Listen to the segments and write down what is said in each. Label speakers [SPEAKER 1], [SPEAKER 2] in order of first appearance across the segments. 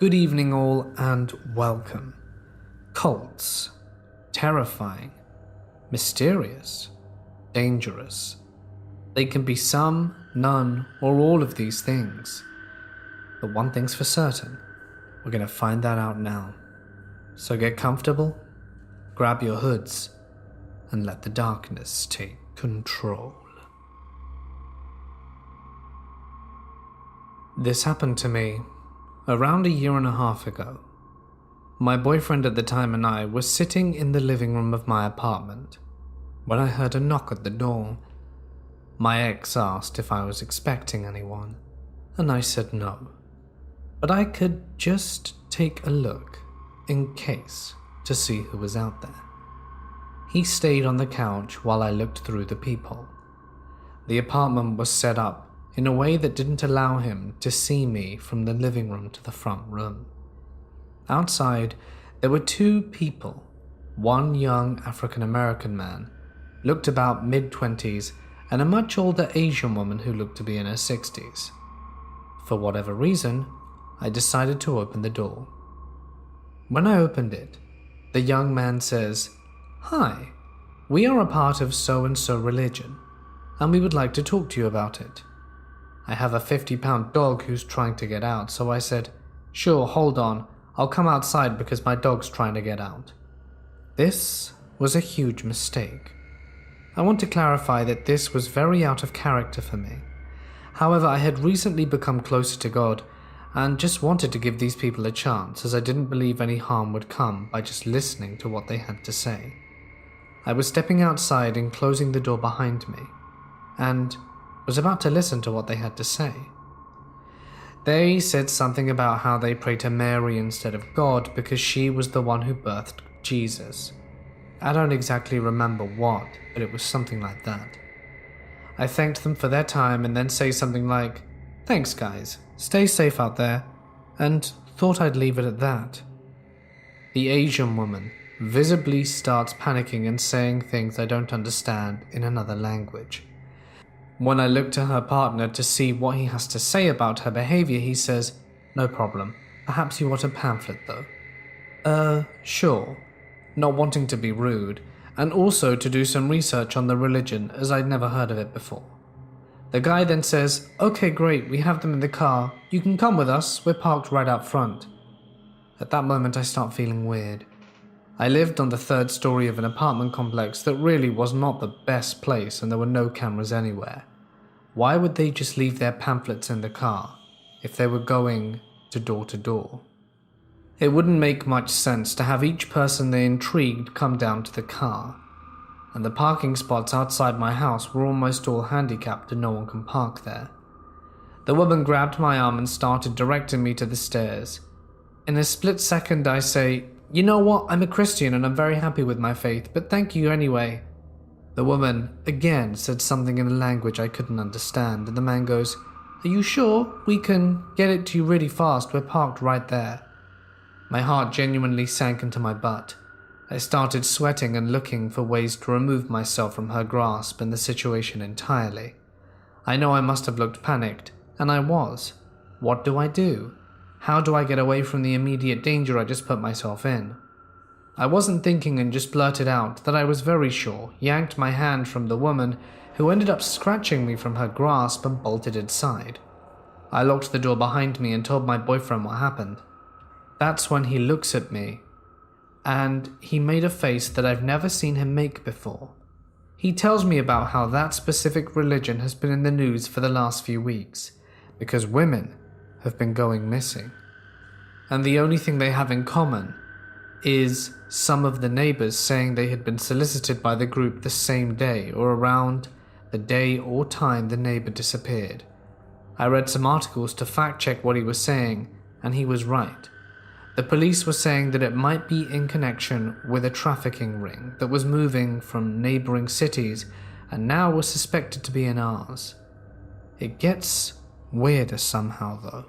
[SPEAKER 1] Good evening all and welcome. Cults. Terrifying. Mysterious. Dangerous. They can be some, none, or all of these things. But one thing's for certain, we're going to find that out now. So get comfortable, grab your hoods, and let the darkness take control. This happened to me around a year and a half ago. My boyfriend at the time and I were sitting in the living room of my apartment when I heard a knock at the door. My ex asked if I was expecting anyone, and I said no, but I could just take a look in case to see who was out there. He stayed on the couch while I looked through the peephole. The apartment was set up in a way that didn't allow him to see me from the living room to the front room. Outside, there were two people. One young African-American man, looked about mid-20s, and a much older Asian woman who looked to be in her 60s. For whatever reason, I decided to open the door. When I opened it, the young man says, "Hi, we are a part of so-and-so religion, and we would like to talk to you about it. I have a 50-pound dog who's trying to get out, so I said, sure, hold on, I'll come outside because my dog's trying to get out." This was a huge mistake. I want to clarify that this was very out of character for me. However, I had recently become closer to God and just wanted to give these people a chance, as I didn't believe any harm would come by just listening to what they had to say. I was stepping outside and closing the door behind me, and was about to listen to what they had to say. They said something about how they pray to Mary instead of God because she was the one who birthed Jesus. I don't exactly remember what, but it was something like that. I thanked them for their time and then say something like, "Thanks guys, stay safe out there," and thought I'd leave it at that. The Asian woman visibly starts panicking and saying things I don't understand in another language. When I look to her partner to see what he has to say about her behavior, he says, "No problem. Perhaps you want a pamphlet though." Sure. Not wanting to be rude, and also to do some research on the religion as I'd never heard of it before. The guy then says, "Okay, great, we have them in the car. You can come with us, we're parked right out front." At that moment I start feeling weird. I lived on the 3rd story of an apartment complex that really was not the best place and there were no cameras anywhere. Why would they just leave their pamphlets in the car if they were going to door? It wouldn't make much sense to have each person they intrigued come down to the car, and the parking spots outside my house were almost all handicapped and no one can park there. The woman grabbed my arm and started directing me to the stairs. In a split second I say, "You know what, I'm a Christian and I'm very happy with my faith, but thank you anyway." The woman again said something in a language I couldn't understand, and the man goes, "Are you sure? We can get it to you really fast, we're parked right there." My heart genuinely sank into my butt. I started sweating and looking for ways to remove myself from her grasp and the situation entirely. I know I must have looked panicked, and I was. What do? How do I get away from the immediate danger I just put myself in? I wasn't thinking and just blurted out that I was very sure, yanked my hand from the woman, who ended up scratching me from her grasp, and bolted inside. I locked the door behind me and told my boyfriend what happened. That's when he looks at me, and he made a face that I've never seen him make before. He tells me about how that specific religion has been in the news for the last few weeks, because women have been going missing. And the only thing they have in common is some of the neighbors saying they had been solicited by the group the same day or around the day or time the neighbor disappeared. I read some articles to fact check what he was saying, and he was right. The police were saying that it might be in connection with a trafficking ring that was moving from neighboring cities and now was suspected to be in ours. It gets weirder somehow though.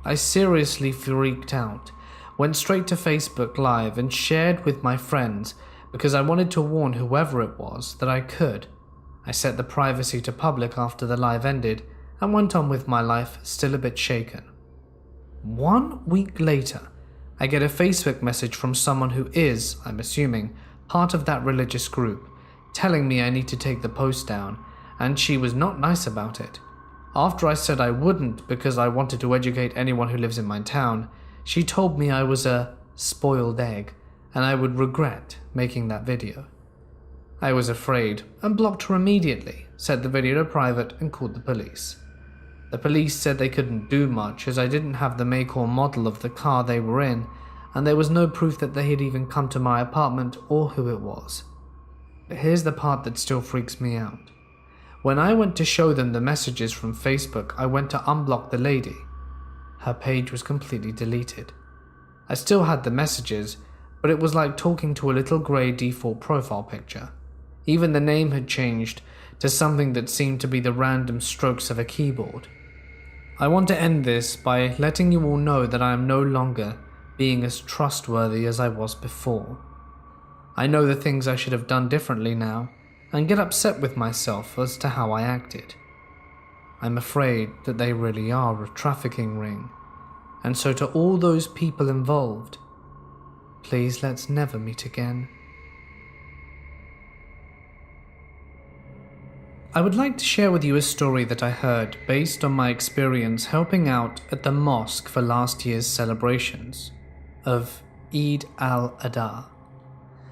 [SPEAKER 1] I seriously freaked out, went straight to Facebook Live and shared with my friends because I wanted to warn whoever it was that I could. I set the privacy to public after the live ended and went on with my life, still a bit shaken. 1 week later, I get a Facebook message from someone who is, I'm assuming, part of that religious group, telling me I need to take the post down, and she was not nice about it. After I said I wouldn't because I wanted to educate anyone who lives in my town, she told me I was a spoiled egg and I would regret making that video. I was afraid and blocked her immediately, set the video to private and called the police. The police said they couldn't do much as I didn't have the make or model of the car they were in, and there was no proof that they had even come to my apartment or who it was. But here's the part that still freaks me out. When I went to show them the messages from Facebook, I went to unblock the lady. Her page was completely deleted. I still had the messages, but it was like talking to a little grey default profile picture. Even the name had changed to something that seemed to be the random strokes of a keyboard. I want to end this by letting you all know that I am no longer being as trustworthy as I was before. I know the things I should have done differently now, and get upset with myself as to how I acted. I'm afraid that they really are a trafficking ring, and so to all those people involved, please let's never meet again. I would like to share with you a story that I heard based on my experience helping out at the mosque for last year's celebrations of Eid al-Adha.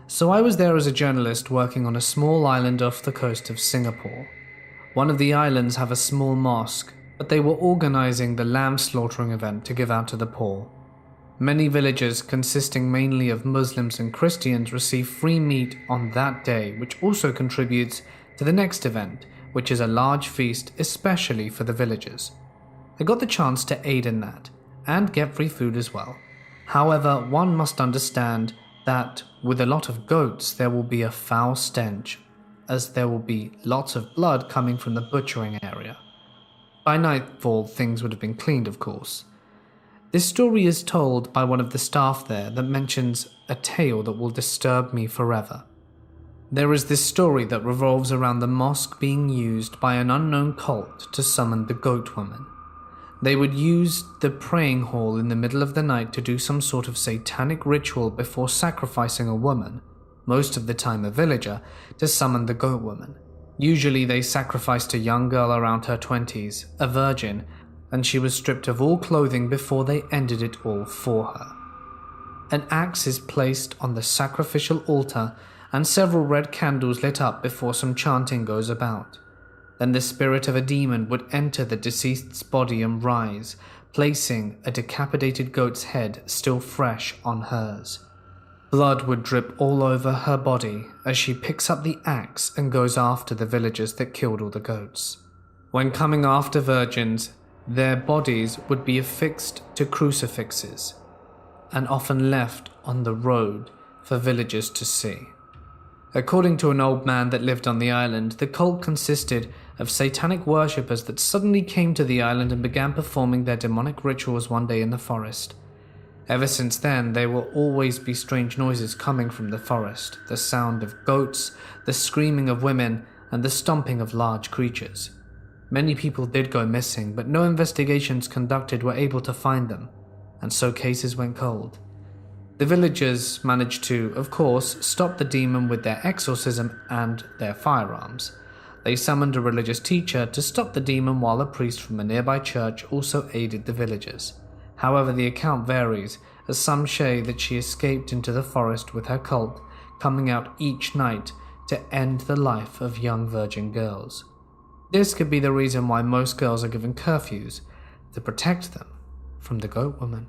[SPEAKER 1] So I was there as a journalist working on a small island off the coast of Singapore. One of the islands have a small mosque, but they were organizing the lamb slaughtering event to give out to the poor. Many villagers, consisting mainly of Muslims and Christians, receive free meat on that day, which also contributes to the next event, which is a large feast especially for the villagers. I got the chance to aid in that, and get free food as well. However, one must understand that with a lot of goats there will be a foul stench, as there will be lots of blood coming from the butchering area. By nightfall things would have been cleaned, of course. This story is told by one of the staff there that mentions a tale that will disturb me forever. There is this story that revolves around the mosque being used by an unknown cult to summon the goat woman. They would use the praying hall in the middle of the night to do some sort of satanic ritual before sacrificing a woman, most of the time a villager, to summon the goat woman. Usually they sacrificed a young girl around her 20s, a virgin, and she was stripped of all clothing before they ended it all for her. An axe is placed on the sacrificial altar and several red candles lit up before some chanting goes about. Then the spirit of a demon would enter the deceased's body and rise, placing a decapitated goat's head still fresh on hers. Blood would drip all over her body as she picks up the axe and goes after the villagers that killed all the goats. When coming after virgins, their bodies would be affixed to crucifixes and often left on the road for villagers to see. According to an old man that lived on the island, the cult consisted of satanic worshippers that suddenly came to the island and began performing their demonic rituals one day in the forest. Ever since then, there will always be strange noises coming from the forest, the sound of goats, the screaming of women, and the stomping of large creatures. Many people did go missing, but no investigations conducted were able to find them, and so cases went cold. The villagers managed to, of course, stop the demon with their exorcism and their firearms. They summoned a religious teacher to stop the demon while a priest from a nearby church also aided the villagers. However, the account varies, as some say that she escaped into the forest with her cult, coming out each night to end the life of young virgin girls. This could be the reason why most girls are given curfews, to protect them from the goat woman.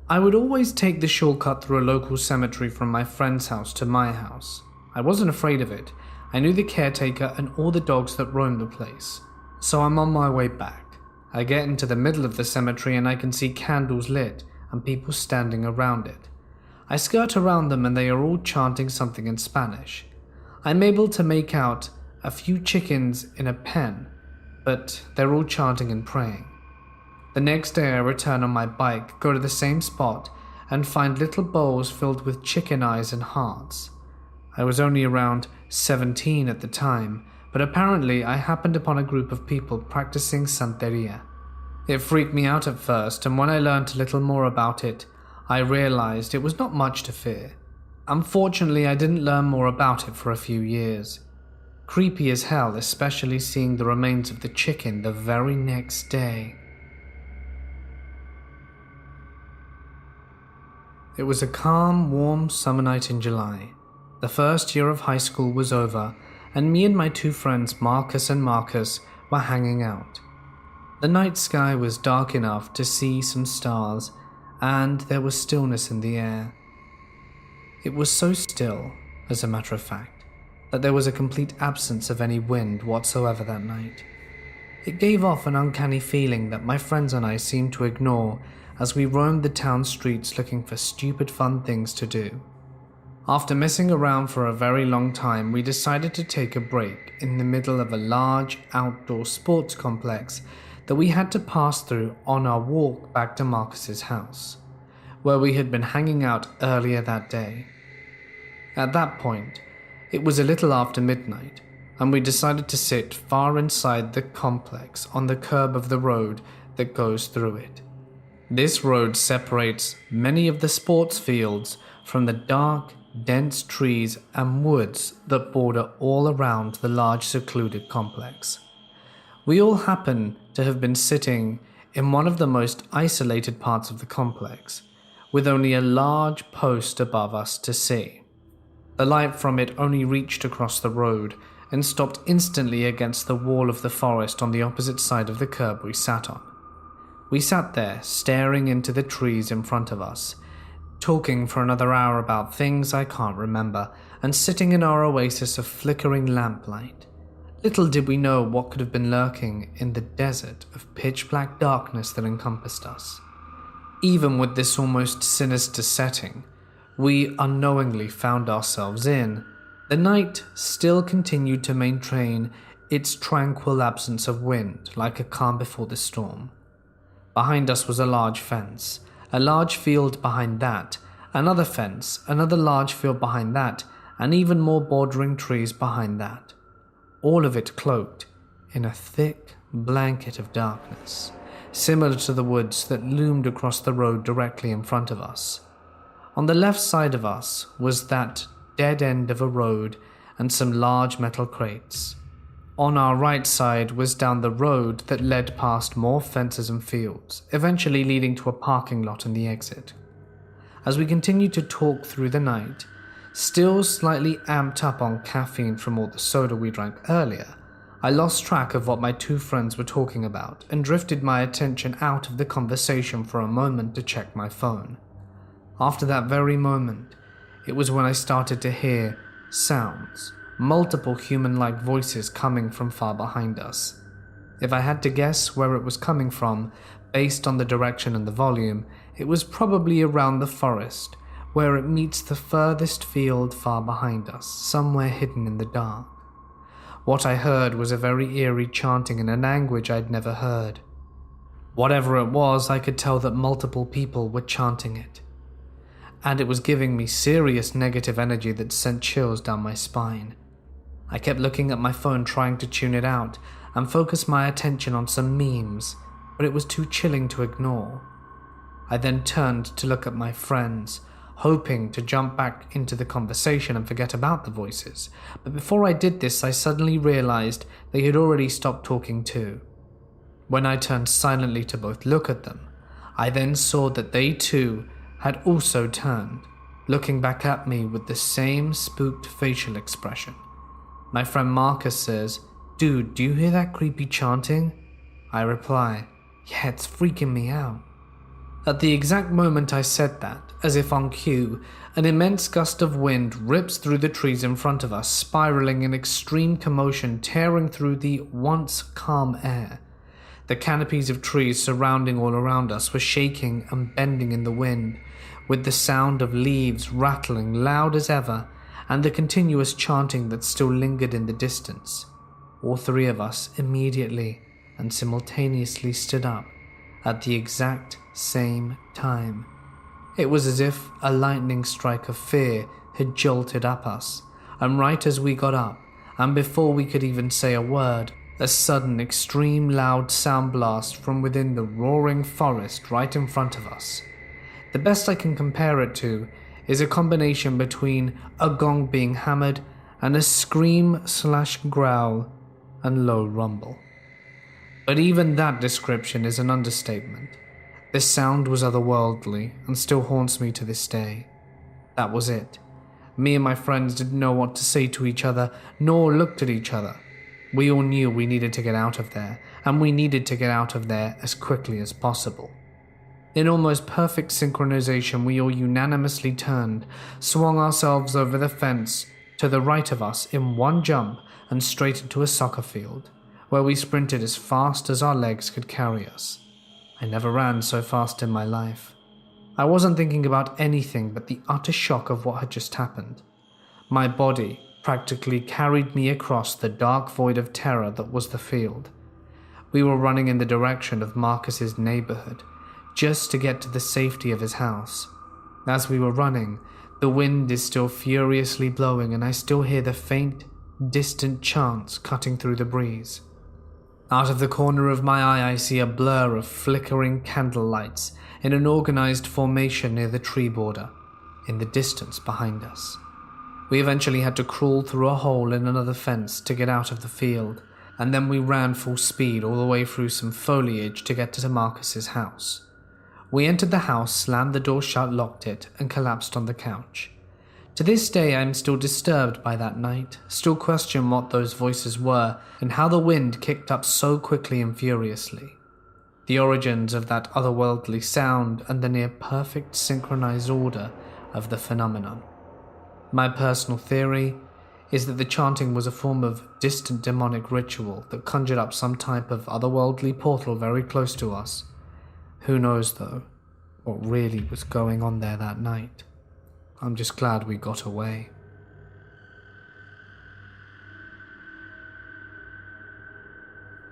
[SPEAKER 1] I would always take the shortcut through a local cemetery from my friend's house to my house. I wasn't afraid of it. I knew the caretaker and all the dogs that roamed the place. So I'm on my way back. I get into the middle of the cemetery and I can see candles lit and people standing around it. I skirt around them and they are all chanting something in Spanish. I'm able to make out a few chickens in a pen, but they're all chanting and praying. The next day I return on my bike, go to the same spot, and find little bowls filled with chicken eyes and hearts. I was only around 17 at the time, but apparently I happened upon a group of people practicing Santeria. It freaked me out at first, and when I learned a little more about it, I realized it was not much to fear. Unfortunately, I didn't learn more about it for a few years. Creepy as hell, especially seeing the remains of the chicken the very next day. It was a calm, warm summer night in July. The first year of high school was over, and me and my two friends Marcus and Marcus were hanging out. The night sky was dark enough to see some stars, and there was stillness in the air. It was so still, as a matter of fact, that there was a complete absence of any wind whatsoever that night. It gave off an uncanny feeling that my friends and I seemed to ignore as we roamed the town streets looking for stupid fun things to do. After messing around for a very long time, we decided to take a break in the middle of a large outdoor sports complex that we had to pass through on our walk back to Marcus's house, where we had been hanging out earlier that day. At that point, it was a little after midnight, and we decided to sit far inside the complex on the curb of the road that goes through it. This road separates many of the sports fields from the dark, dense trees and woods that border all around the large secluded complex. We all happen to have been sitting in one of the most isolated parts of the complex, with only a large post above us to see. The light from it only reached across the road and stopped instantly against the wall of the forest on the opposite side of the curb we sat on. We sat there, staring into the trees in front of us, talking for another hour about things I can't remember, and sitting in our oasis of flickering lamplight. Little did we know what could have been lurking in the desert of pitch-black darkness that encompassed us. Even with this almost sinister setting we unknowingly found ourselves in, the night still continued to maintain its tranquil absence of wind like a calm before the storm. Behind us was a large fence, a large field behind that, another fence, another large field behind that, and even more bordering trees behind that. All of it cloaked in a thick blanket of darkness, similar to the woods that loomed across the road directly in front of us. On the left side of us was that dead end of a road and some large metal crates. On our right side was down the road that led past more fences and fields, eventually leading to a parking lot and the exit. As we continued to talk through the night, still slightly amped up on caffeine from all the soda we drank earlier, I lost track of what my two friends were talking about and drifted my attention out of the conversation for a moment to check my phone. After that very moment, it was when I started to hear sounds, multiple human-like voices coming from far behind us. If I had to guess where it was coming from, based on the direction and the volume, it was probably around the forest, where it meets the furthest field far behind us, somewhere hidden in the dark. What I heard was a very eerie chanting in a language I'd never heard. Whatever it was, I could tell that multiple people were chanting it, and it was giving me serious negative energy that sent chills down my spine. I kept looking at my phone trying to tune it out and focus my attention on some memes, but it was too chilling to ignore. I then turned to look at my friends, hoping to jump back into the conversation and forget about the voices, but before I did this I suddenly realized they had already stopped talking too. When I turned silently to both look at them, I then saw that they too had also turned, looking back at me with the same spooked facial expression. My friend Marcus says, "Dude, do you hear that creepy chanting?" I reply, "Yeah, it's freaking me out." At the exact moment I said that, as if on cue, an immense gust of wind rips through the trees in front of us, spiraling in extreme commotion, tearing through the once calm air. The canopies of trees surrounding all around us were shaking and bending in the wind, with the sound of leaves rattling loud as ever, and the continuous chanting that still lingered in the distance. All three of us immediately and simultaneously stood up at the exact same time. It was as if a lightning strike of fear had jolted up us, and right as we got up, and before we could even say a word, a sudden, extreme loud sound blast from within the roaring forest right in front of us. The best I can compare it to is a combination between a gong being hammered and a scream/growl and low rumble. But even that description is an understatement. This sound was otherworldly and still haunts me to this day. That was it. Me and my friends didn't know what to say to each other, nor looked at each other. We all knew we needed to get out of there, and we needed to get out of there as quickly as possible. In almost perfect synchronization, we all unanimously turned, swung ourselves over the fence to the right of us in one jump and straight into a soccer field, where we sprinted as fast as our legs could carry us. I never ran so fast in my life. I wasn't thinking about anything but the utter shock of what had just happened. My body practically carried me across the dark void of terror that was the field. We were running in the direction of Marcus's neighborhood, just to get to the safety of his house. As we were running, the wind is still furiously blowing and I still hear the faint, distant chants cutting through the breeze. Out of the corner of my eye, I see a blur of flickering candle lights in an organized formation near the tree border, in the distance behind us. We eventually had to crawl through a hole in another fence to get out of the field, and then we ran full speed all the way through some foliage to get to Marcus's house. We entered the house, slammed the door shut, locked it, and collapsed on the couch. To this day I am still disturbed by that night, still question what those voices were and how the wind kicked up so quickly and furiously. The origins of that otherworldly sound and the near-perfect synchronized order of the phenomenon. My personal theory is that the chanting was a form of distant demonic ritual that conjured up some type of otherworldly portal very close to us. Who knows, though, what really was going on there that night. I'm just glad we got away.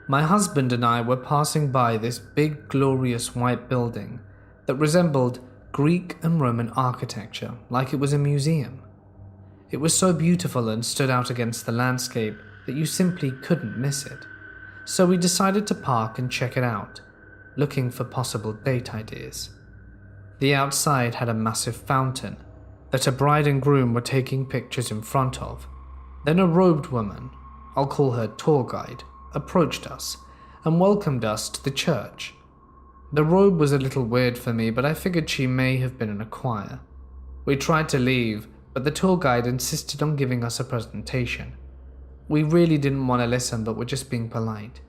[SPEAKER 1] My husband and I were passing by this big, glorious white building that resembled Greek and Roman architecture, like it was a museum. It was so beautiful and stood out against the landscape that you simply couldn't miss it. So we decided to park and check it out, looking for possible date ideas. The outside had a massive fountain that a bride and groom were taking pictures in front of. Then a robed woman, I'll call her tour guide, approached us and welcomed us to the church. The robe was a little weird for me, but I figured she may have been in a choir. We tried to leave, but the tour guide insisted on giving us a presentation. We really didn't want to listen, but were just being polite.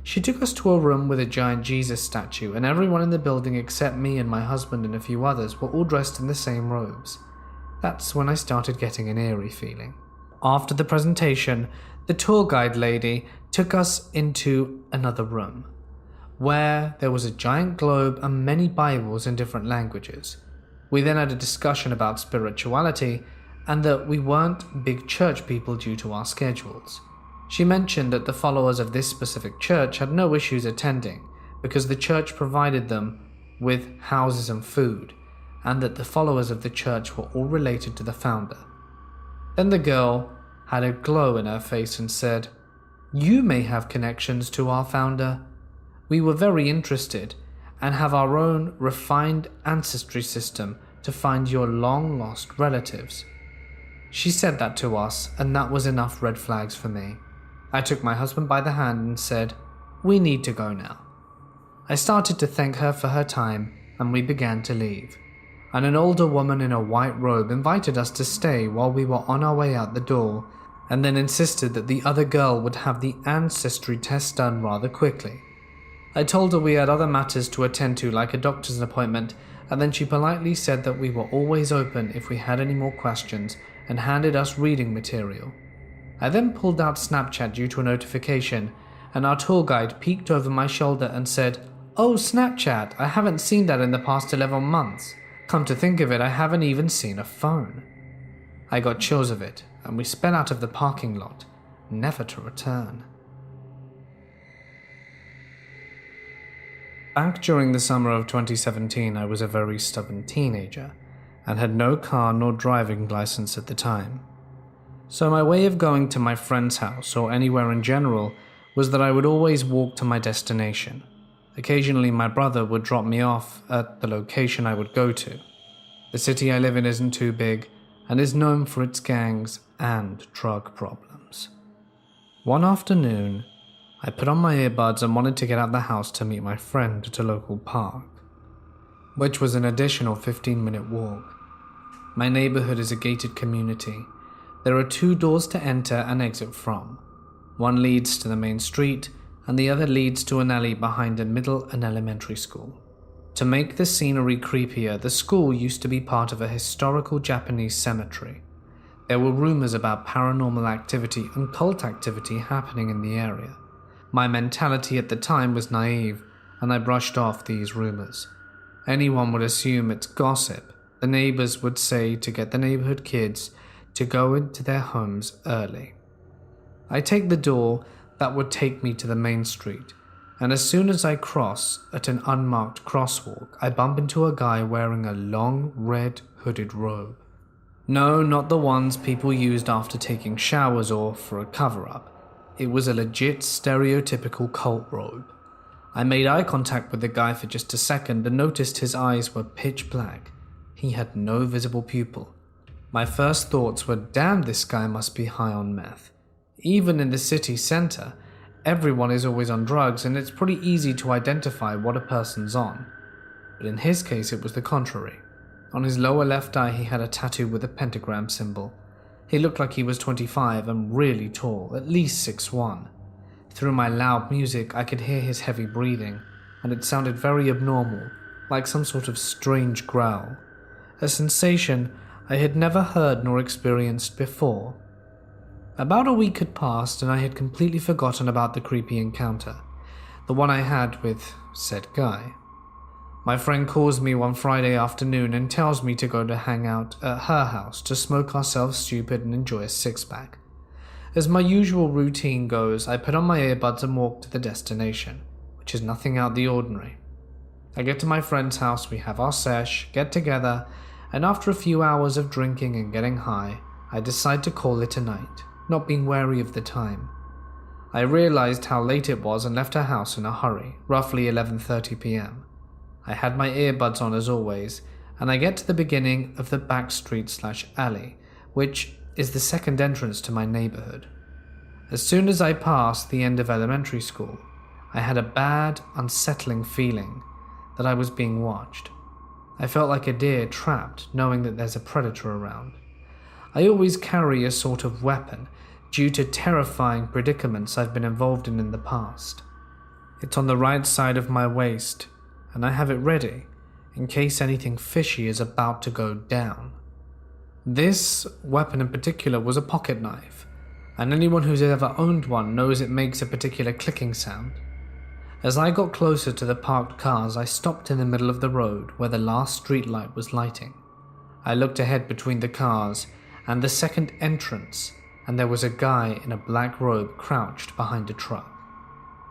[SPEAKER 1] She took us to a room with a giant Jesus statue, and everyone in the building except me and my husband and a few others were all dressed in the same robes. That's when I started getting an eerie feeling. After the presentation, the tour guide lady took us into another room, where there was a giant globe and many Bibles in different languages. We then had a discussion about spirituality and that we weren't big church people due to our schedules. She mentioned that the followers of this specific church had no issues attending because the church provided them with houses and food, and that the followers of the church were all related to the founder. Then the girl had a glow in her face and said, "You may have connections to our founder. We were very interested and have our own refined ancestry system to find your long-lost relatives." She said that to us, and that was enough red flags for me. I took my husband by the hand and said, "We need to go now." I started to thank her for her time, and we began to leave. And an older woman in a white robe invited us to stay while we were on our way out the door, and then insisted that the other girl would have the ancestry test done rather quickly. I told her we had other matters to attend to, like a doctor's appointment, and then she politely said that we were always open if we had any more questions and handed us reading material. I then pulled out Snapchat due to a notification, and our tour guide peeked over my shoulder and said, "Oh, Snapchat, I haven't seen that in the past 11 months. Come to think of it, I haven't even seen a phone." I got chills of it, and we sped out of the parking lot, never to return. Back during the summer of 2017, I was a very stubborn teenager and had no car nor driving license at the time. So my way of going to my friend's house, or anywhere in general, was that I would always walk to my destination. Occasionally my brother would drop me off at the location I would go to. The city I live in isn't too big, and is known for its gangs and drug problems. One afternoon, I put on my earbuds and wanted to get out of the house to meet my friend at a local park, which was an additional 15-minute walk. My neighborhood is a gated community. There are 2 doors to enter and exit from. One leads to the main street, and the other leads to an alley behind a middle and elementary school. To make the scenery creepier, the school used to be part of a historical Japanese cemetery. There were rumors about paranormal activity and cult activity happening in the area. My mentality at the time was naive, and I brushed off these rumors. Anyone would assume it's gossip. The neighbors would say to get the neighborhood kids to go into their homes early. I take the door that would take me to the main street, and as soon as I cross at an unmarked crosswalk, I bump into a guy wearing a long red hooded robe. No, not the ones people used after taking showers or for a cover-up. It was a legit stereotypical cult robe. I made eye contact with the guy for just a second and noticed his eyes were pitch black. He had no visible pupil. My first thoughts were, damn, this guy must be high on meth. Even in the city center, everyone is always on drugs, and it's pretty easy to identify what a person's on. But in his case, it was the contrary. On his lower left eye, he had a tattoo with a pentagram symbol. He looked like he was 25 and really tall, at least 6'1". Through my loud music, I could hear his heavy breathing, and it sounded very abnormal, like some sort of strange growl. A sensation I had never heard nor experienced before. About a week had passed, and I had completely forgotten about the creepy encounter, the one I had with said guy. My friend calls me one Friday afternoon and tells me to go to hang out at her house to smoke ourselves stupid and enjoy a six-pack. As my usual routine goes, I put on my earbuds and walk to the destination, which is nothing out the ordinary. I get to my friend's house, we have our sesh, get together, and after a few hours of drinking and getting high, I decide to call it a night, not being wary of the time. I realized how late it was and left her house in a hurry, roughly 11:30 p.m. I had my earbuds on as always, and I get to the beginning of the back street/alley, which is the second entrance to my neighborhood. As soon as I passed the end of elementary school, I had a bad, unsettling feeling that I was being watched. I felt like a deer trapped, knowing that there's a predator around. I always carry a sort of weapon due to terrifying predicaments I've been involved in the past. It's on the right side of my waist, and I have it ready in case anything fishy is about to go down. This weapon in particular was a pocket knife, and anyone who's ever owned one knows it makes a particular clicking sound. As I got closer to the parked cars, I stopped in the middle of the road where the last streetlight was lighting. I looked ahead between the cars and the second entrance, and there was a guy in a black robe crouched behind a truck.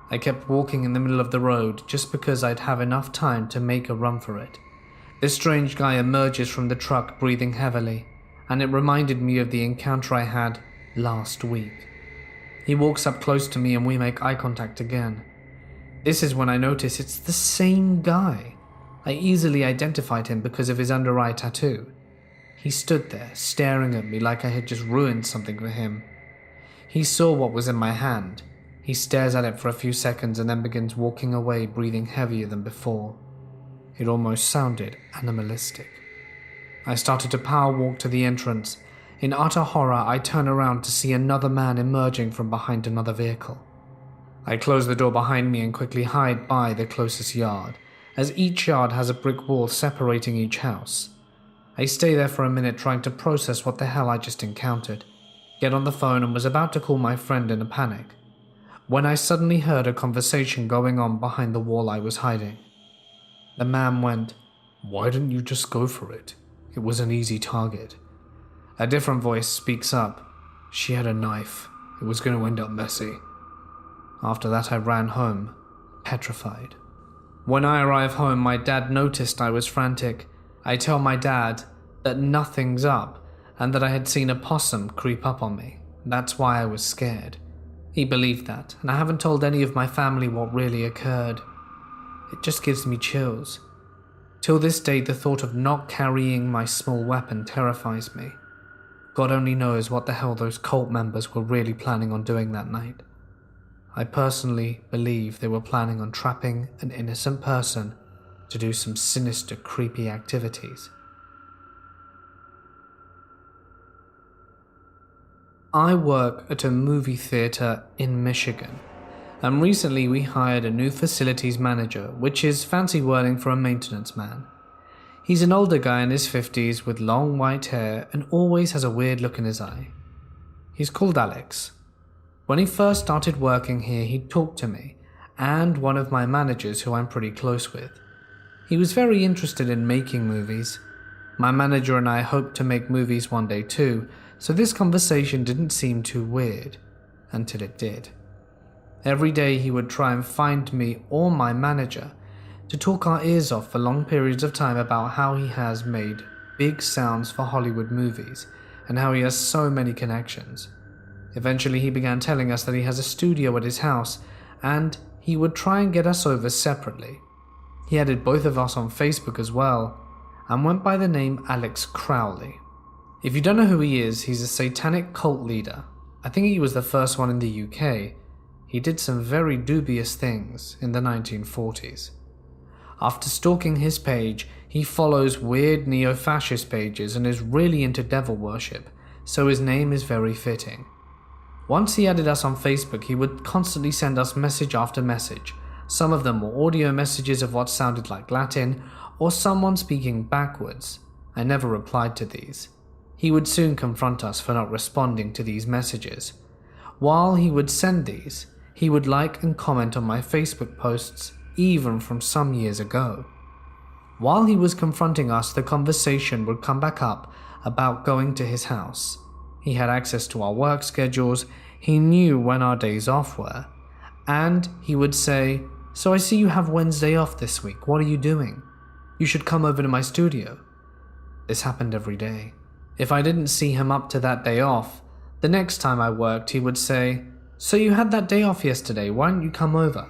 [SPEAKER 1] I kept walking in the middle of the road just because I'd have enough time to make a run for it. This strange guy emerges from the truck breathing heavily, and it reminded me of the encounter I had last week. He walks up close to me and we make eye contact again. This is when I notice it's the same guy. I easily identified him because of his under-eye tattoo. He stood there, staring at me like I had just ruined something for him. He saw what was in my hand. He stares at it for a few seconds and then begins walking away, breathing heavier than before. It almost sounded animalistic. I started to power walk to the entrance. In utter horror, I turn around to see another man emerging from behind another vehicle. I close the door behind me and quickly hide by the closest yard, as each yard has a brick wall separating each house. I stay there for a minute trying to process what the hell I just encountered, get on the phone and was about to call my friend in a panic, when I suddenly heard a conversation going on behind the wall I was hiding. The man went, "Why didn't you just go for it? It was an easy target." A different voice speaks up. "She had a knife. It was going to end up messy." After that I ran home, petrified. When I arrive home, my dad noticed I was frantic. I tell my dad that nothing's up, and that I had seen a possum creep up on me. That's why I was scared. He believed that, and I haven't told any of my family what really occurred. It just gives me chills. Till this day, the thought of not carrying my small weapon terrifies me. God only knows what the hell those cult members were really planning on doing that night. I personally believe they were planning on trapping an innocent person to do some sinister, creepy activities. I work at a movie theater in Michigan, and recently we hired a new facilities manager, which is fancy wording for a maintenance man. He's an older guy in his 50s with long white hair and always has a weird look in his eye. He's called Alex. When he first started working here, he talked to me and one of my managers who I'm pretty close with. He was very interested in making movies. My manager and I hoped to make movies one day too, so this conversation didn't seem too weird, until it did. Every day he would try and find me or my manager to talk our ears off for long periods of time about how he has made big sounds for Hollywood movies and how he has so many connections. Eventually he began telling us that he has a studio at his house and he would try and get us over separately. He added both of us on Facebook as well and went by the name Alex Crowley. If you don't know who he is, he's a satanic cult leader. I think he was the first one in the UK. He did some very dubious things in the 1940s. After stalking his page, he follows weird neo-fascist pages and is really into devil worship, so his name is very fitting. Once he added us on Facebook, he would constantly send us message after message. Some of them were audio messages of what sounded like Latin, or someone speaking backwards. I never replied to these. He would soon confront us for not responding to these messages. While he would send these, he would like and comment on my Facebook posts, even from some years ago. While he was confronting us, the conversation would come back up about going to his house. He had access to our work schedules, he knew when our days off were, and he would say, "So I see you have Wednesday off this week, what are you doing? You should come over to my studio." This happened every day. If I didn't see him up to that day off, the next time I worked he would say, "So you had that day off yesterday, why didn't you come over?"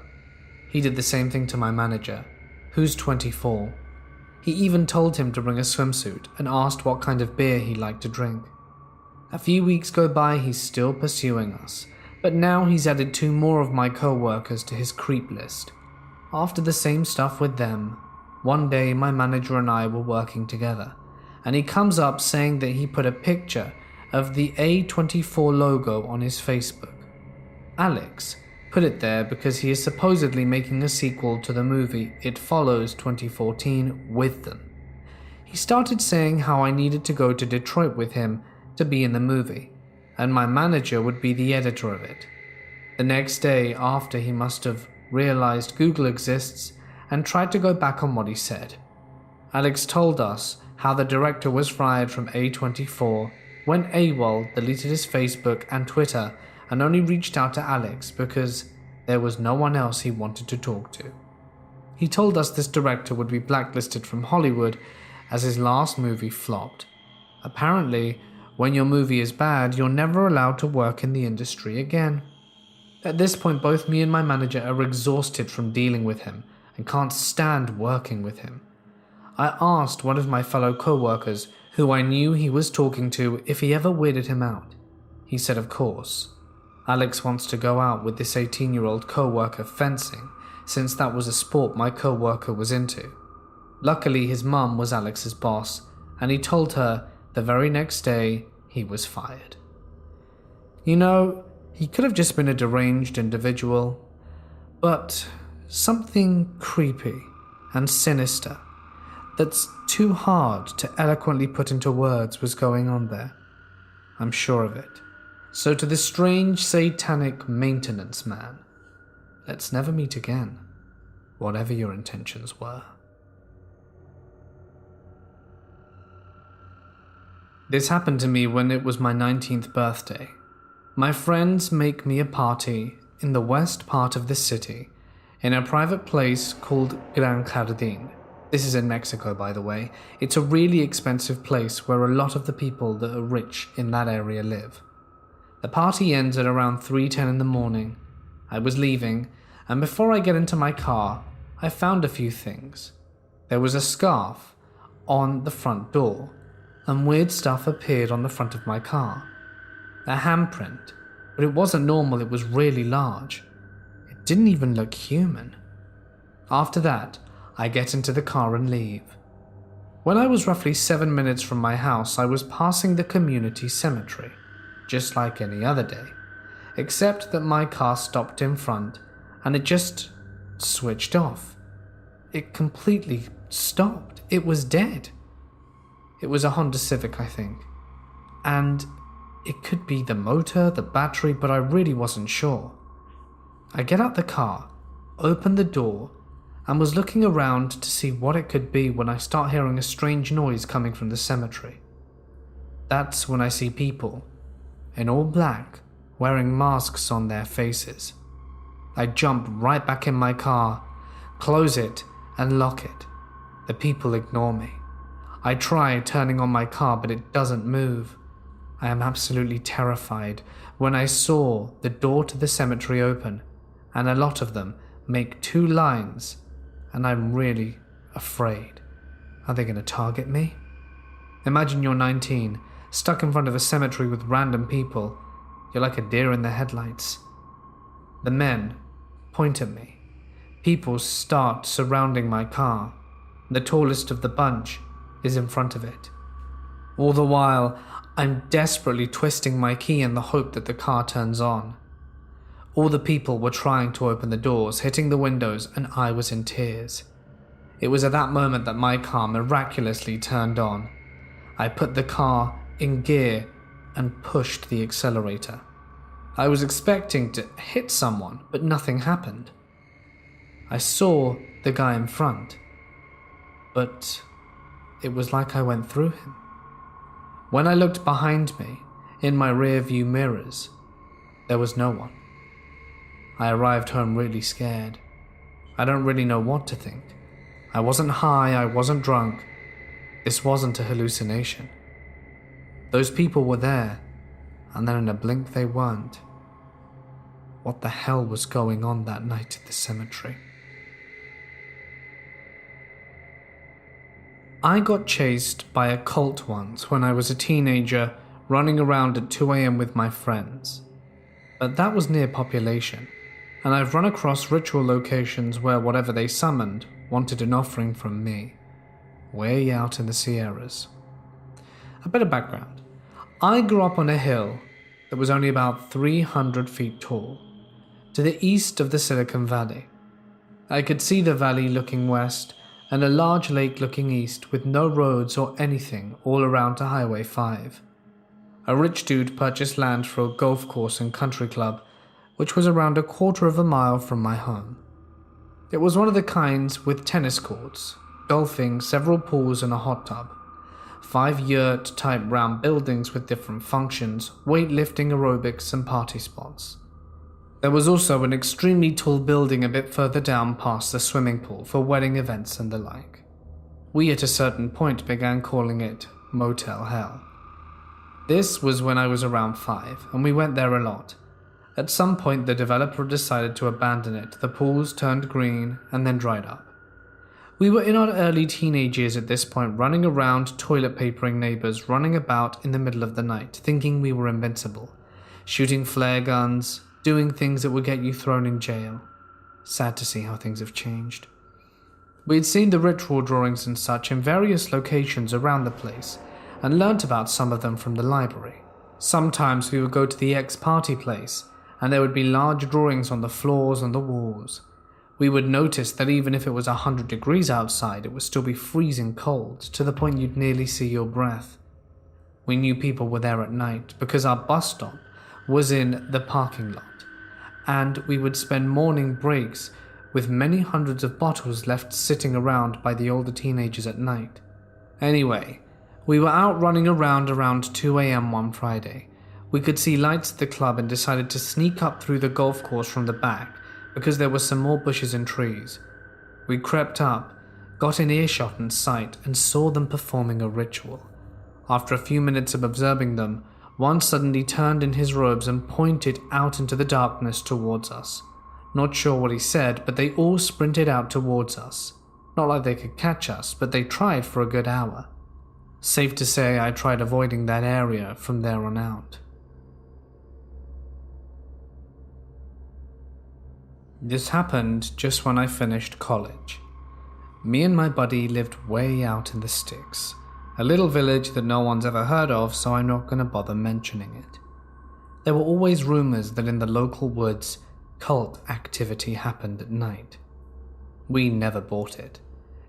[SPEAKER 1] He did the same thing to my manager, who's 24. He even told him to bring a swimsuit and asked what kind of beer he liked to drink. A few weeks go by, he's still pursuing us, but now he's added 2 more of my co-workers to his creep list. After the same stuff with them, one day my manager and I were working together, and he comes up saying that he put a picture of the A24 logo on his Facebook. Alex put it there because he is supposedly making a sequel to the movie It Follows 2014 with them. He started saying how I needed to go to Detroit with him to be in the movie, and my manager would be the editor of it. The next day after, he must have realized Google exists and tried to go back on what he said. Alex told us how the director was fired from A24 when AWOL deleted his Facebook and Twitter and only reached out to Alex because there was no one else he wanted to talk to. He told us this director would be blacklisted from Hollywood as his last movie flopped. Apparently, when your movie is bad, you're never allowed to work in the industry again. At this point, both me and my manager are exhausted from dealing with him and can't stand working with him. I asked one of my fellow co-workers, who I knew he was talking to, if he ever weirded him out. He said of course. Alex wants to go out with this 18-year-old co-worker fencing, since that was a sport my co-worker was into. Luckily, his mum was Alex's boss, and he told her the very next day he was fired. You know, he could have just been a deranged individual, but something creepy and sinister that's too hard to eloquently put into words was going on there. I'm sure of it. So to this strange satanic maintenance man, let's never meet again, whatever your intentions were. This happened to me when it was my 19th birthday. My friends make me a party in the west part of the city, in a private place called Gran Jardín. This is in Mexico, by the way. It's a really expensive place where a lot of the people that are rich in that area live. The party ends at around 3:10 in the morning. I was leaving, and before I get into my car, I found a few things. There was a scarf on the front door, and weird stuff appeared on the front of my car. A handprint, but it wasn't normal, it was really large. It didn't even look human. After that, I get into the car and leave. When I was roughly 7 minutes from my house, I was passing the community cemetery, just like any other day, except that my car stopped in front and it just switched off. It completely stopped. It was dead. It was a Honda Civic, I think. And it could be the motor, the battery, but I really wasn't sure. I get out the car, open the door, and was looking around to see what it could be when I start hearing a strange noise coming from the cemetery. That's when I see people, in all black, wearing masks on their faces. I jump right back in my car, close it, and lock it. The people ignore me. I try turning on my car, but it doesn't move. I am absolutely terrified when I saw the door to the cemetery open, and a lot of them make 2 lines, and I'm really afraid. Are they going to target me? Imagine you're 19, stuck in front of a cemetery with random people. You're like a deer in the headlights. The men point at me. People start surrounding my car. The tallest of the bunch is in front of it. All the while, I'm desperately twisting my key in the hope that the car turns on. All the people were trying to open the doors, hitting the windows, and I was in tears. It was at that moment that my car miraculously turned on. I put the car in gear and pushed the accelerator. I was expecting to hit someone, but nothing happened. I saw the guy in front, but it was like I went through him. When I looked behind me, in my rear view mirrors, there was no one. I arrived home really scared. I don't really know what to think. I wasn't high, I wasn't drunk. This wasn't a hallucination. Those people were there, and then in a blink they weren't. What the hell was going on that night at the cemetery? I got chased by a cult once when I was a teenager, running around at 2 a.m. with my friends. But that was near population, and I've run across ritual locations where whatever they summoned wanted an offering from me, way out in the Sierras. A bit of background. I grew up on a hill that was only about 300 feet tall, to the east of the Silicon Valley. I could see the valley looking west, and a large lake looking east with no roads or anything all around to Highway 5. A rich dude purchased land for a golf course and country club, which was around a quarter of a mile from my home. It was one of the kinds with tennis courts, golfing, several pools and a hot tub. 5 yurt-type round buildings with different functions, weightlifting, aerobics and party spots. There was also an extremely tall building a bit further down past the swimming pool for wedding events and the like. We at a certain point began calling it Motel Hell. This was when I was around 5, and we went there a lot. At some point the developer decided to abandon it, the pools turned green and then dried up. We were in our early teenage years at this point, running around toilet papering neighbors, running about in the middle of the night, thinking we were invincible, shooting flare guns, doing things that would get you thrown in jail. Sad to see how things have changed. We had seen the ritual drawings and such in various locations around the place, and learnt about some of them from the library. Sometimes we would go to the ex-party place, and there would be large drawings on the floors and the walls. We would notice that even if it was 100 degrees outside, it would still be freezing cold, to the point you'd nearly see your breath. We knew people were there at night, because our bus stop was in the parking lot, and we would spend morning breaks with many hundreds of bottles left sitting around by the older teenagers at night. Anyway, we were out running around 2 a.m. one Friday. We could see lights at the club and decided to sneak up through the golf course from the back because there were some more bushes and trees. We crept up, got in earshot and sight, and saw them performing a ritual. After a few minutes of observing them, one suddenly turned in his robes and pointed out into the darkness towards us. Not sure what he said, but they all sprinted out towards us. Not like they could catch us, but they tried for a good hour. Safe to say I tried avoiding that area from there on out. This happened just when I finished college. Me and my buddy lived way out in the sticks, a little village that no one's ever heard of, so I'm not going to bother mentioning it. There were always rumors that in the local woods, cult activity happened at night. We never bought it.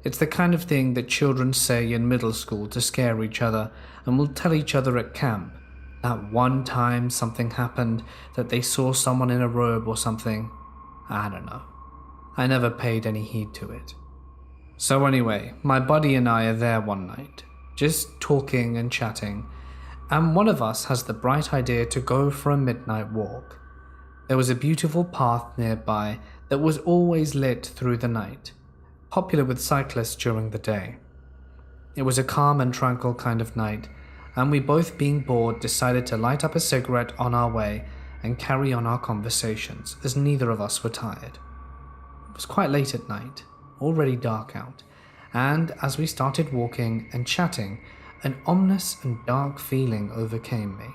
[SPEAKER 1] It's the kind of thing that children say in middle school to scare each other, and will tell each other at camp that one time something happened, that they saw someone in a robe or something. I don't know. I never paid any heed to it. So anyway, my buddy and I are there one night, just talking and chatting, and one of us has the bright idea to go for a midnight walk. There was a beautiful path nearby that was always lit through the night, popular with cyclists during the day. It was a calm and tranquil kind of night, and we both, being bored, decided to light up a cigarette on our way and carry on our conversations, as neither of us were tired. It was quite late at night, already dark out, and as we started walking and chatting, an ominous and dark feeling overcame me.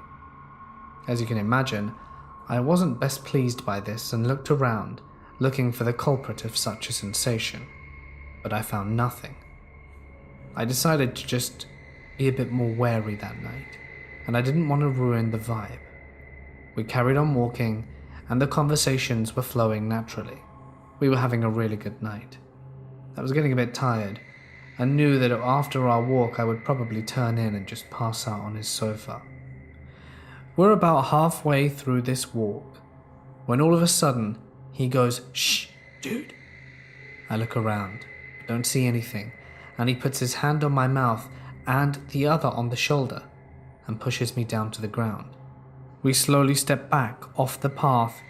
[SPEAKER 1] As you can imagine, I wasn't best pleased by this and looked around, looking for the culprit of such a sensation, but I found nothing. I decided to just be a bit more wary that night, and I didn't want to ruin the vibe. We carried on walking, and the conversations were flowing naturally. We were having a really good night. I was getting a bit tired, and knew that after our walk I would probably turn in and just pass out on his sofa. We're about halfway through this walk, when all of a sudden he goes, "Shh, dude." I look around, don't see anything, and he puts his hand on my mouth and the other on the shoulder, and pushes me down to the ground. We slowly step back off the path,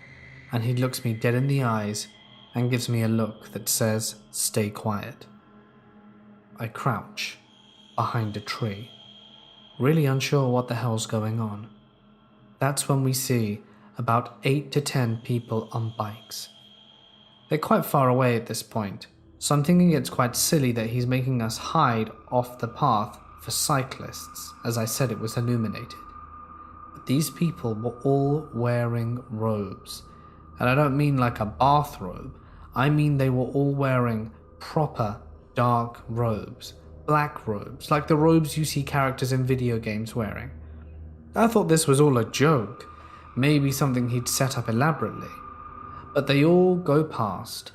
[SPEAKER 1] and he looks me dead in the eyes and gives me a look that says, "Stay quiet." I crouch behind a tree, really unsure what the hell's going on. That's when we see about 8 to 10 people on bikes. They're quite far away at this point, so I'm thinking it's quite silly that he's making us hide off the path for cyclists, as I said it was illuminated. But these people were all wearing robes, and I don't mean like a bathrobe, I mean they were all wearing proper dark robes, black robes, like the robes you see characters in video games wearing. I thought this was all a joke, maybe something he'd set up elaborately. But they all go past,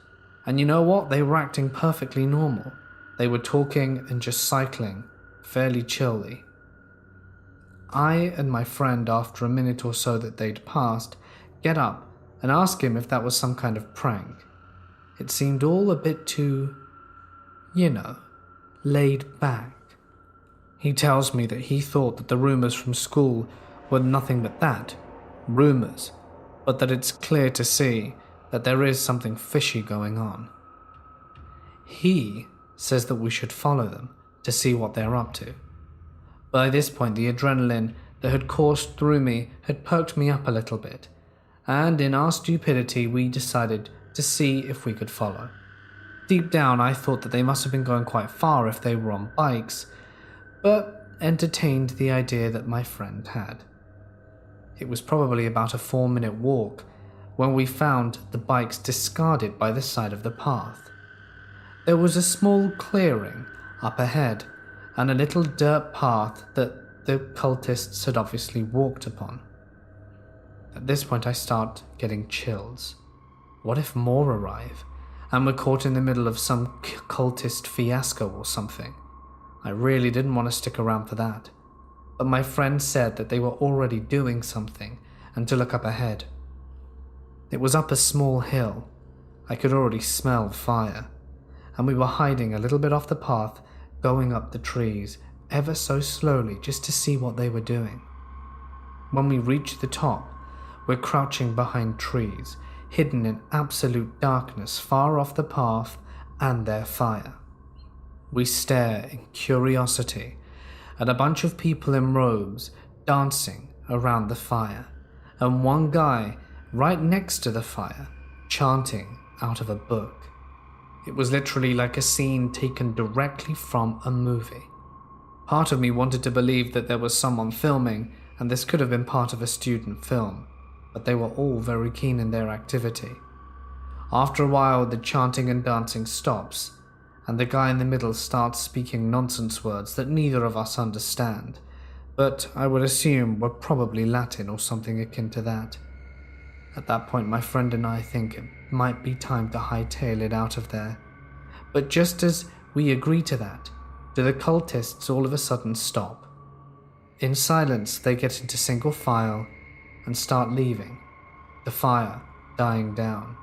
[SPEAKER 1] and you know what? They were acting perfectly normal. They were talking and just cycling, fairly chilly. I and my friend, after a minute or so that they'd passed, get up and ask him if that was some kind of prank. It seemed all a bit too, laid back. He tells me that he thought that the rumors from school were nothing but that, rumors, but that it's clear to see that there is something fishy going on. He says that we should follow them to see what they're up to. By this point, the adrenaline that had coursed through me had perked me up a little bit, and in our stupidity we decided to see if we could follow. Deep down I thought that they must have been going quite far if they were on bikes, but entertained the idea that my friend had. It was probably about a 4-minute walk when we found the bikes discarded by the side of the path. There was a small clearing up ahead and a little dirt path that the cultists had obviously walked upon. At this point I start getting chills. What if more arrive and we're caught in the middle of some cultist fiasco or something? I really didn't want to stick around for that, but my friend said that they were already doing something and to look up ahead. It was up a small hill. I could already smell fire, and we were hiding a little bit off the path, going up the trees ever so slowly just to see what they were doing. When we reached the top, we're crouching behind trees, hidden in absolute darkness far off the path and their fire. we stare in curiosity at a bunch of people in robes dancing around the fire, and one guy right next to the fire chanting out of a book. It was literally like a scene taken directly from a movie. Part of me wanted to believe that there was someone filming and this could have been part of a student film, but they were all very keen in their activity. After a while, the chanting and dancing stops, and the guy in the middle starts speaking nonsense words that neither of us understand, but I would assume were probably Latin or something akin to that. At that point, my friend and I think it might be time to hightail it out of there. But just as we agree to that, do the cultists all of a sudden stop. In silence, they get into single file and start leaving, the fire dying down.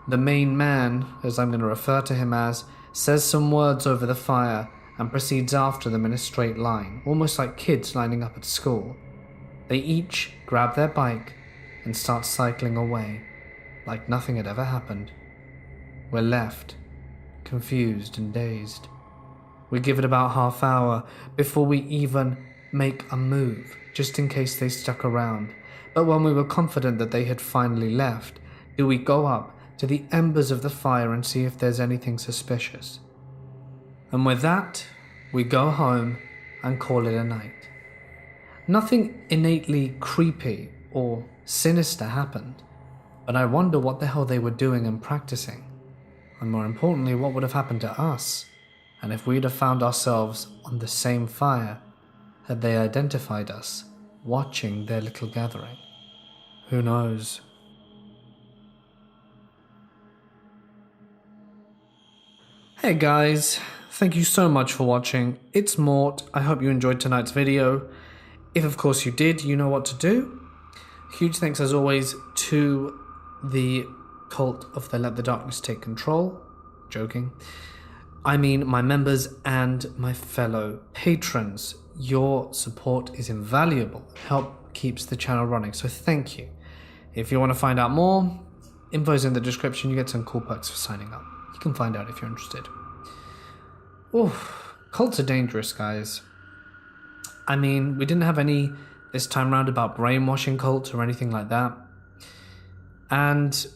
[SPEAKER 1] The main man, as I'm going to refer to him as, says some words over the fire and proceeds after them in a straight line, almost like kids lining up at school. They each grab their bike and start cycling away, like nothing had ever happened. We're left, confused and dazed. We give it about half hour before we even make a move, just in case they stuck around. But when we were confident that they had finally left, do we go up to the embers of the fire and see if there's anything suspicious. And with that, we go home and call it a night. Nothing innately creepy or sinister happened, but I wonder what the hell they were doing and practicing. And more importantly, what would have happened to us, and if we'd have found ourselves on the same fire had they identified us watching their little gathering. Who knows? Hey guys, thank you so much for watching. It's Mort. I hope you enjoyed tonight's video. If of course you did, you know what to do. Huge thanks as always to the cult of the Let the Darkness Take Control. Joking. I mean my members and my fellow patrons. Your support is invaluable. Help keeps the channel running, so thank you. If you want to find out more, info's in the description. You get some cool perks for signing up. You can find out if you're interested. Oof, cults are dangerous, guys. I mean, we didn't have any this time round about brainwashing cults or anything like that. And,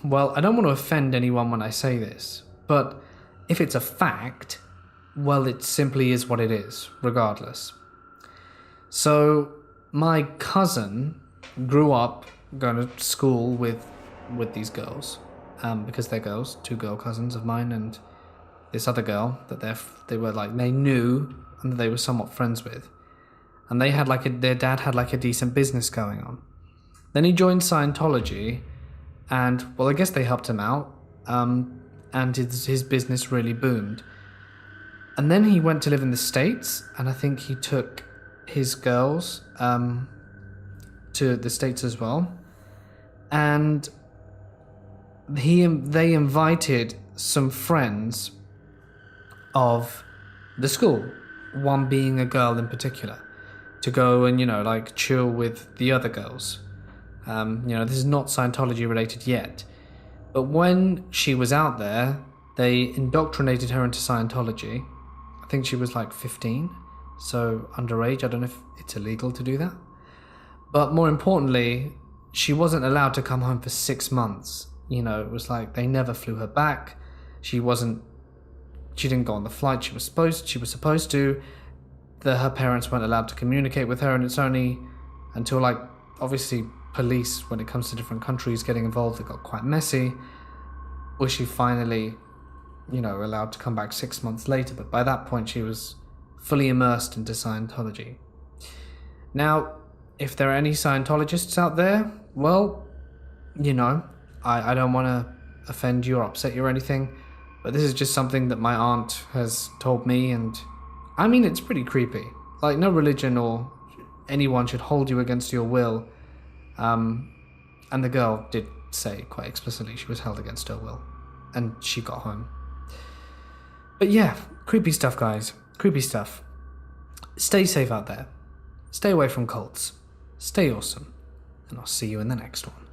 [SPEAKER 1] well, I don't want to offend anyone when I say this, but if it's a fact, well, it simply is what it is, regardless. So, my cousin grew up going to school with these girls, because they're girls, two girl cousins of mine, and this other girl that they knew and that they were somewhat friends with. And they had their dad had a decent business going on. Then he joined Scientology, and, well, I guess they helped him out, and his business really boomed. And then he went to live in the States, and I think he took his girls to the States as well. And they invited some friends of the school, one being a girl in particular, to go and, chill with the other girls. This is not Scientology related yet. But when she was out there, they indoctrinated her into Scientology. I think she was 15, so underage. I don't know if it's illegal to do that. But more importantly, she wasn't allowed to come home for 6 months. It was they never flew her back. She didn't go on the flight she was supposed to. Her parents weren't allowed to communicate with her, and it's only until obviously police, when it comes to different countries getting involved, it got quite messy, was she finally allowed to come back 6 months later. But by that point she was fully immersed into Scientology. Now, if there are any Scientologists out there, well, I don't want to offend you or upset you or anything, but this is just something that my aunt has told me, and I mean, it's pretty creepy. No religion or anyone should hold you against your will. And the girl did say quite explicitly she was held against her will, and she got home. But yeah, creepy stuff, guys. Creepy stuff. Stay safe out there. Stay away from cults. Stay awesome. And I'll see you in the next one.